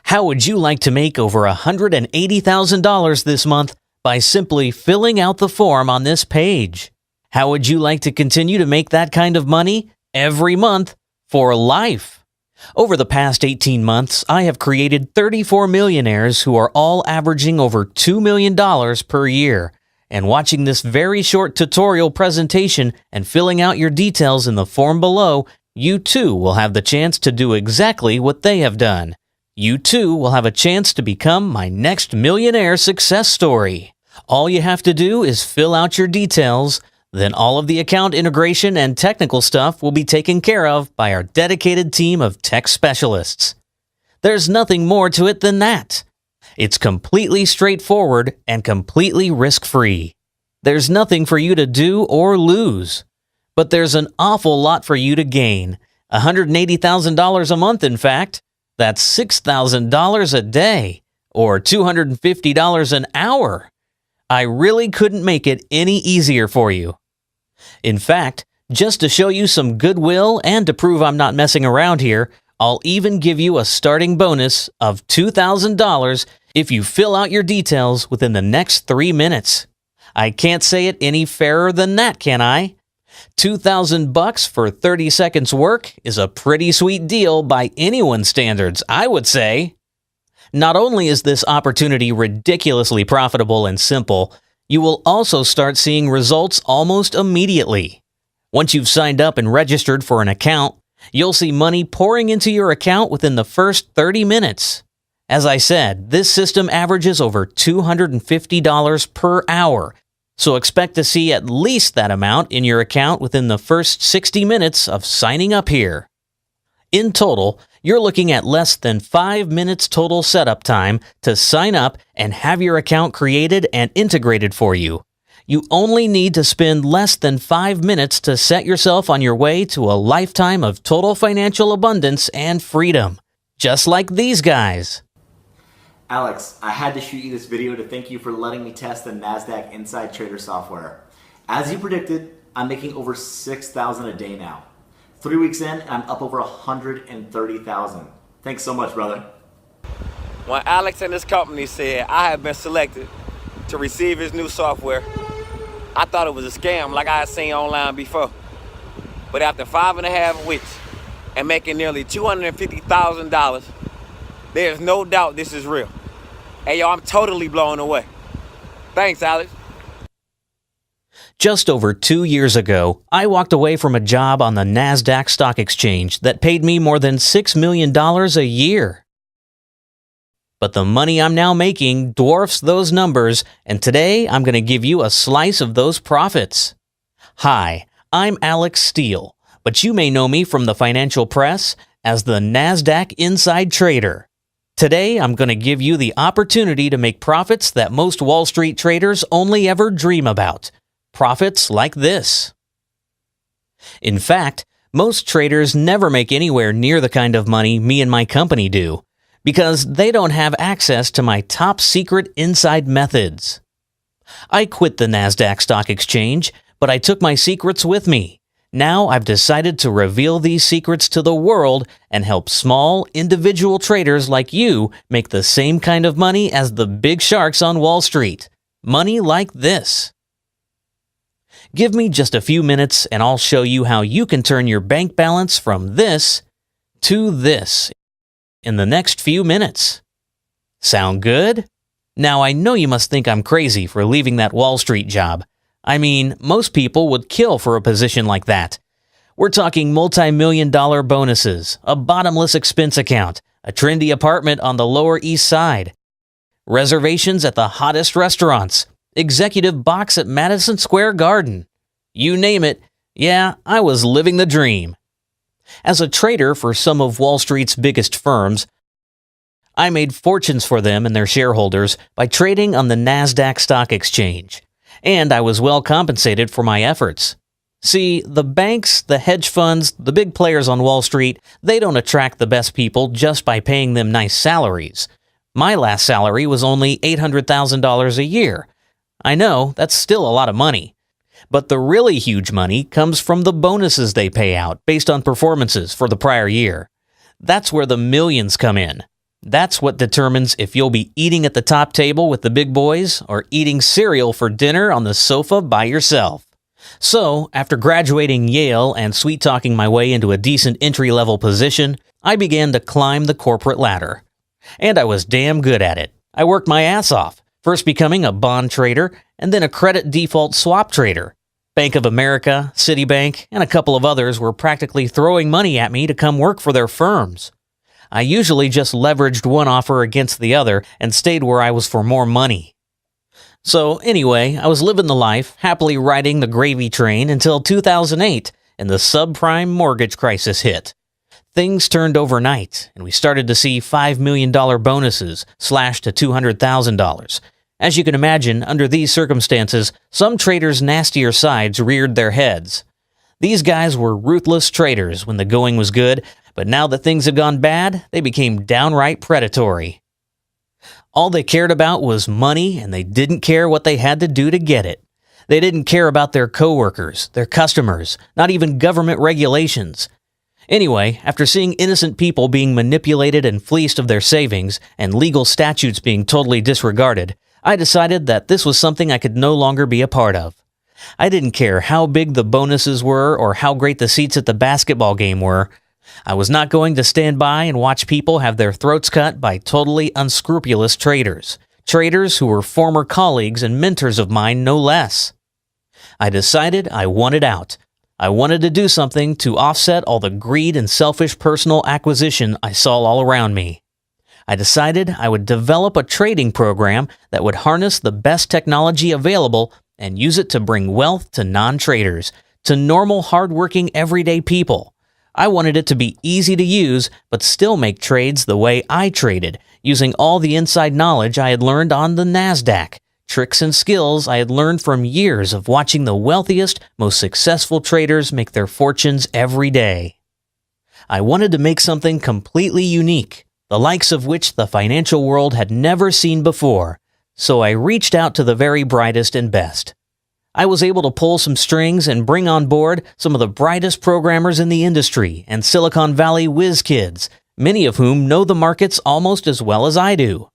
How would you like to make over $180,000 this month by simply filling out the form on this page? How would you like to continue to make that kind of money every month for life? Over the past 18 months, I have created 34 millionaires who are all averaging over $2 million per year. And watching this very short tutorial presentation and filling out your details in the form below, you too will have the chance to do exactly what they have done. You too will have a chance to become my next millionaire success story. All you have to do is fill out your details, then all of the account integration and technical stuff will be taken care of by our dedicated team of tech specialists. There's nothing more to it than that. It's completely straightforward and completely risk-free. There's nothing for you to do or lose. But there's an awful lot for you to gain. $180,000 a month, in fact. That's $6,000 a day, or $250 an hour. I really couldn't make it any easier for you. In fact, just to show you some goodwill and to prove I'm not messing around here, I'll even give you a starting bonus of $2,000 if you fill out your details within the next 3 minutes. I can't say it any fairer than that, can I? $2,000 for 30 seconds work is a pretty sweet deal by anyone's standards, I would say. Not only is this opportunity ridiculously profitable and simple, you will also start seeing results almost immediately. Once you've signed up and registered for an account, you'll see money pouring into your account within the first 30 minutes. As I said, this system averages over $250 per hour, so expect to see at least that amount in your account within the first 60 minutes of signing up here. In total, you're looking at less than 5 minutes total setup time to sign up and have your account created and integrated for you. You only need to spend less than 5 minutes to set yourself on your way to a lifetime of total financial abundance and freedom, just like these guys. Alex, I had to shoot you this video to thank you for letting me test the NASDAQ Inside Trader software. As you predicted, I'm making over $6,000 a day now. 3 weeks in, I'm up over $130,000. Thanks so much, brother. When Alex and his company said I have been selected to receive his new software, I thought it was a scam like I had seen online before. But after 5.5 weeks and making nearly $250,000, there's no doubt this is real. Hey, yo, I'm totally blown away. Thanks, Alex. Just over 2 years ago, I walked away from a job on the NASDAQ stock exchange that paid me more than $6 million a year. But the money I'm now making dwarfs those numbers, and today I'm going to give you a slice of those profits. Hi, I'm Alex Steele, but you may know me from the financial press as the NASDAQ Inside Trader. Today, I'm going to give you the opportunity to make profits that most Wall Street traders only ever dream about. Profits like this. In fact, most traders never make anywhere near the kind of money me and my company do, because they don't have access to my top secret inside methods. I quit the NASDAQ stock exchange, but I took my secrets with me. Now I've decided to reveal these secrets to the world and help small, individual traders like you make the same kind of money as the big sharks on Wall Street. Money like this. Give me just a few minutes and I'll show you how you can turn your bank balance from this to this in the next few minutes. Sound good? Now I know you must think I'm crazy for leaving that Wall Street job. I mean, most people would kill for a position like that. We're talking multi-million-dollar bonuses, a bottomless expense account, a trendy apartment on the Lower East Side, reservations at the hottest restaurants, executive box at Madison Square Garden. You name it, yeah, I was living the dream. As a trader for some of Wall Street's biggest firms, I made fortunes for them and their shareholders by trading on the NASDAQ stock exchange. And I was well compensated for my efforts. See, the banks, the hedge funds, the big players on Wall Street, they don't attract the best people just by paying them nice salaries. My last salary was only $800,000 a year. I know, that's still a lot of money. But the really huge money comes from the bonuses they pay out based on performances for the prior year. That's where the millions come in. That's what determines if you'll be eating at the top table with the big boys or eating cereal for dinner on the sofa by yourself. So, after graduating Yale and sweet-talking my way into a decent entry-level position, I began to climb the corporate ladder. And I was damn good at it. I worked my ass off, first becoming a bond trader and then a credit default swap trader. Bank of America, Citibank, and a couple of others were practically throwing money at me to come work for their firms. I usually just leveraged one offer against the other and stayed where I was for more money. So anyway, I was living the life, happily riding the gravy train until 2008, and the subprime mortgage crisis hit. Things turned overnight, and we started to see $5 million bonuses slashed to $200,000. As you can imagine, under these circumstances, some traders' nastier sides reared their heads. These guys were ruthless traders when the going was good, but now that things had gone bad, they became downright predatory. All they cared about was money, and they didn't care what they had to do to get it. They didn't care about their coworkers, their customers, not even government regulations. Anyway, after seeing innocent people being manipulated and fleeced of their savings, and legal statutes being totally disregarded, I decided that this was something I could no longer be a part of. I didn't care how big the bonuses were or how great the seats at the basketball game were. I was not going to stand by and watch people have their throats cut by totally unscrupulous traders. Traders who were former colleagues and mentors of mine, no less. I decided I wanted out. I wanted to do something to offset all the greed and selfish personal acquisition I saw all around me. I decided I would develop a trading program that would harness the best technology available and use it to bring wealth to non-traders, to normal, hardworking, everyday people. I wanted it to be easy to use, but still make trades the way I traded, using all the inside knowledge I had learned on the NASDAQ, tricks and skills I had learned from years of watching the wealthiest, most successful traders make their fortunes every day. I wanted to make something completely unique, the likes of which the financial world had never seen before, so I reached out to the very brightest and best. I was able to pull some strings and bring on board some of the brightest programmers in the industry and Silicon Valley whiz kids, many of whom know the markets almost as well as I do.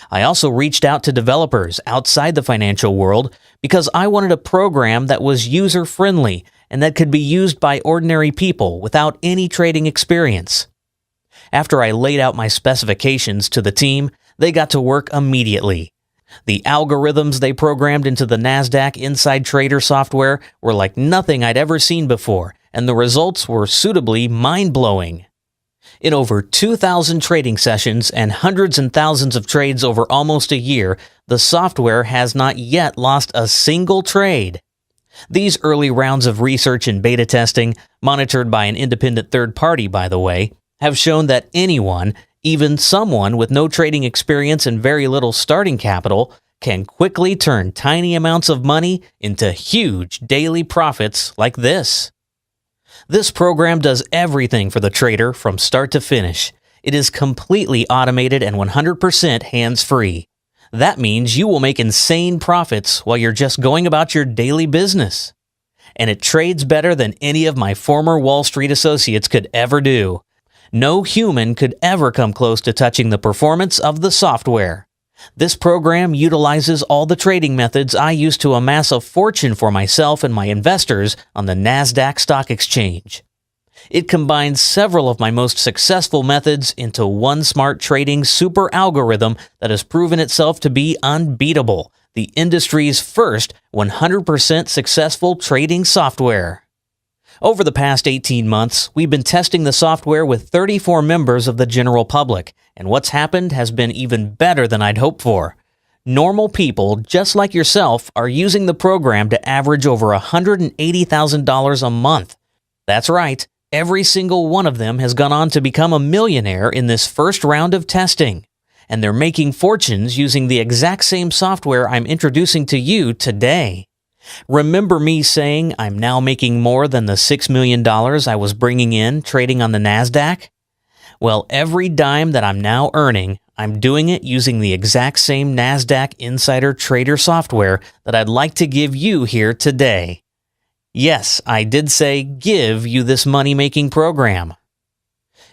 I also reached out to developers outside the financial world because I wanted a program that was user-friendly and that could be used by ordinary people without any trading experience. After I laid out my specifications to the team, they got to work immediately. The algorithms they programmed into the NASDAQ Inside Trader software were like nothing I'd ever seen before, and the results were suitably mind-blowing. In over 2,000 trading sessions and hundreds and thousands of trades over almost a year, the software has not yet lost a single trade. These early rounds of research and beta testing, monitored by an independent third party by the way, have shown that anyone, even someone with no trading experience and very little starting capital, can quickly turn tiny amounts of money into huge daily profits like this. This program does everything for the trader from start to finish. It is completely automated and 100% hands-free. That means you will make insane profits while you're just going about your daily business. And it trades better than any of my former Wall Street associates could ever do. No human could ever come close to touching the performance of the software. This program utilizes all the trading methods I used to amass a fortune for myself and my investors on the NASDAQ Stock Exchange. It combines several of my most successful methods into one smart trading super algorithm that has proven itself to be unbeatable, the industry's first 100% successful trading software. Over the past 18 months, we've been testing the software with 34 members of the general public, and what's happened has been even better than I'd hoped for. Normal people, just like yourself, are using the program to average over $180,000 a month. That's right, every single one of them has gone on to become a millionaire in this first round of testing, and they're making fortunes using the exact same software I'm introducing to you today. Remember me saying I'm now making more than the $6 million I was bringing in trading on the NASDAQ? Well, every dime that I'm now earning, I'm doing it using the exact same NASDAQ Insider Trader software that I'd like to give you here today. Yes, I did say give you this money-making program.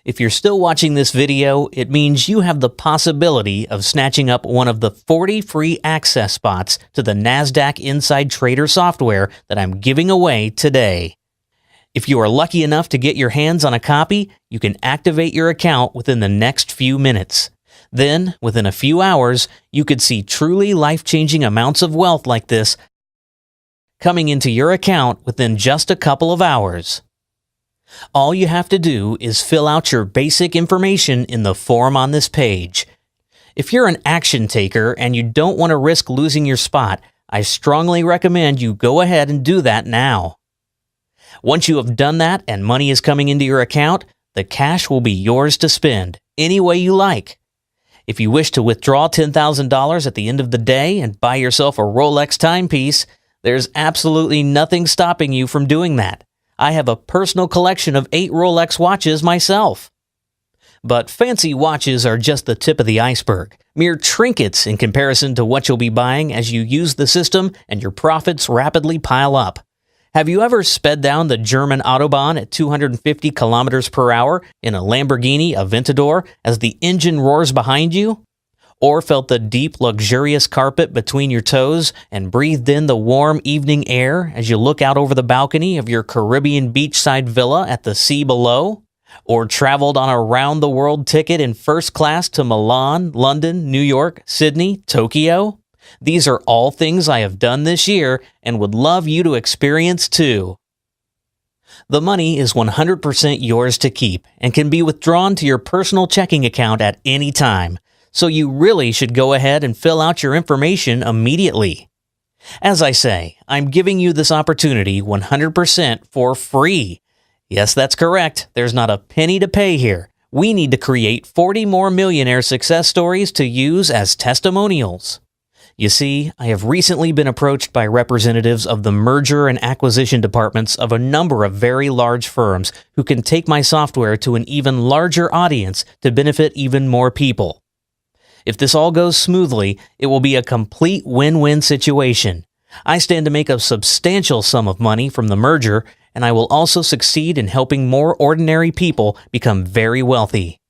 If you're still watching this video, it means you have the possibility of snatching up one of the 40 free access spots to the NASDAQ Inside Trader software that I'm giving away today. If you are lucky enough to get your hands on a copy, you can activate your account within the next few minutes. Then, within a few hours, you could see truly life-changing amounts of wealth like this coming into your account within just a couple of hours. All you have to do is fill out your basic information in the form on this page. If you're an action taker and you don't want to risk losing your spot, I strongly recommend you go ahead and do that now. Once you have done that and money is coming into your account, the cash will be yours to spend any way you like. If you wish to withdraw $10,000 at the end of the day and buy yourself a Rolex timepiece, there's absolutely nothing stopping you from doing that. I have a personal collection of 8 Rolex watches myself. But fancy watches are just the tip of the iceberg, mere trinkets in comparison to what you'll be buying as you use the system and your profits rapidly pile up. Have you ever sped down the German Autobahn at 250 kilometers per hour in a Lamborghini Aventador as the engine roars behind you? Or felt the deep, luxurious carpet between your toes and breathed in the warm evening air as you look out over the balcony of your Caribbean beachside villa at the sea below? Or traveled on a round-the-world ticket in first class to Milan, London, New York, Sydney, Tokyo? These are all things I have done this year and would love you to experience too. The money is 100% yours to keep and can be withdrawn to your personal checking account at any time. So you really should go ahead and fill out your information immediately. As I say, I'm giving you this opportunity 100% for free. Yes, that's correct. There's not a penny to pay here. We need to create 40 more millionaire success stories to use as testimonials. You see, I have recently been approached by representatives of the merger and acquisition departments of a number of very large firms who can take my software to an even larger audience to benefit even more people. If this all goes smoothly, it will be a complete win-win situation. I stand to make a substantial sum of money from the merger, and I will also succeed in helping more ordinary people become very wealthy.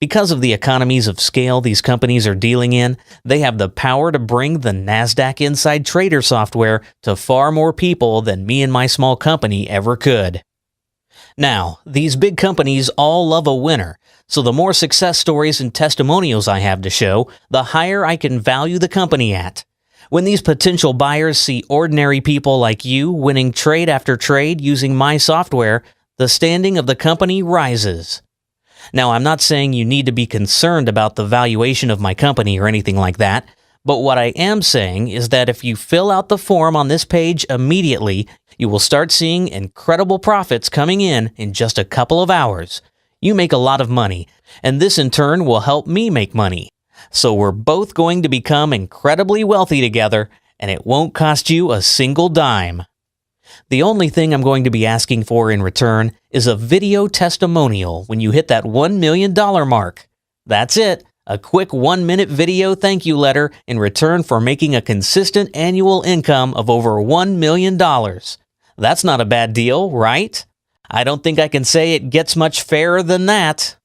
Because of the economies of scale these companies are dealing in, they have the power to bring the NASDAQ Inside Trader software to far more people than me and my small company ever could. Now, these big companies all love a winner, so the more success stories and testimonials I have to show, the higher I can value the company at. When these potential buyers see ordinary people like you winning trade after trade using my software, the standing of the company rises. Now, I'm not saying you need to be concerned about the valuation of my company or anything like that, but what I am saying is that if you fill out the form on this page immediately, you will start seeing incredible profits coming in just a couple of hours. You make a lot of money, and this in turn will help me make money. So we're both going to become incredibly wealthy together, and it won't cost you a single dime. The only thing I'm going to be asking for in return is a video testimonial when you hit that $1 million mark. That's it, a quick 1-minute video thank you letter in return for making a consistent annual income of over $1 million. That's not a bad deal, right? I don't think I can say it gets much fairer than that.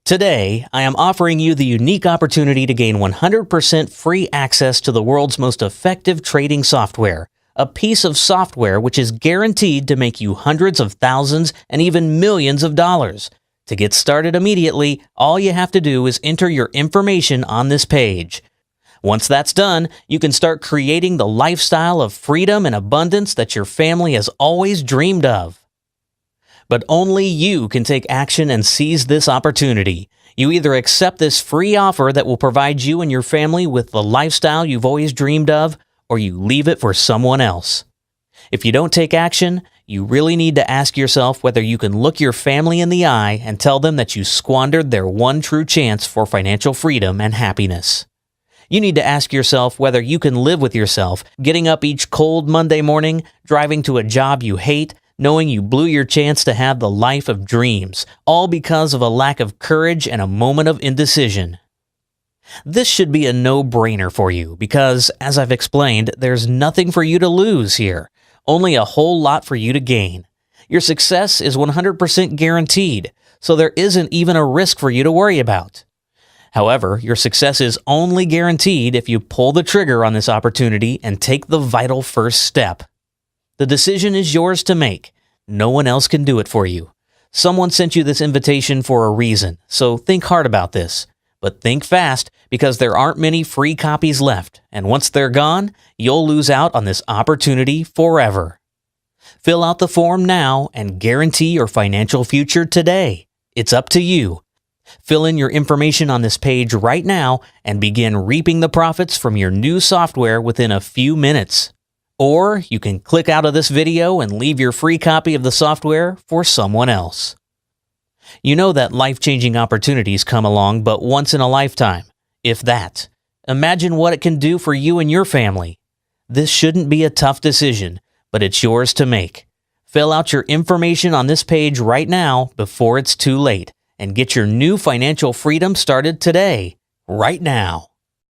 Today, I am offering you the unique opportunity to gain 100% free access to the world's most effective trading software, a piece of software which is guaranteed to make you hundreds of thousands and even millions of dollars. To get started immediately, all you have to do is enter your information on this page. Once that's done, you can start creating the lifestyle of freedom and abundance that your family has always dreamed of. But only you can take action and seize this opportunity. You either accept this free offer that will provide you and your family with the lifestyle you've always dreamed of, or you leave it for someone else. If you don't take action, you really need to ask yourself whether you can look your family in the eye and tell them that you squandered their one true chance for financial freedom and happiness. You need to ask yourself whether you can live with yourself, getting up each cold Monday morning, driving to a job you hate, knowing you blew your chance to have the life of dreams, all because of a lack of courage and a moment of indecision. This should be a no-brainer for you because, as I've explained, there's nothing for you to lose here, only a whole lot for you to gain. Your success is 100% guaranteed, so there isn't even a risk for you to worry about. However, your success is only guaranteed if you pull the trigger on this opportunity and take the vital first step. The decision is yours to make. No one else can do it for you. Someone sent you this invitation for a reason, so think hard about this. But think fast, because there aren't many free copies left, and once they're gone, you'll lose out on this opportunity forever. Fill out the form now and guarantee your financial future today. It's up to you. Fill in your information on this page right now and begin reaping the profits from your new software within a few minutes. Or you can click out of this video and leave your free copy of the software for someone else. You know that life-changing opportunities come along but once in a lifetime, if that. Imagine what it can do for you and your family. This shouldn't be a tough decision, but it's yours to make. Fill out your information on this page right now before it's too late, and get your new financial freedom started today, right now.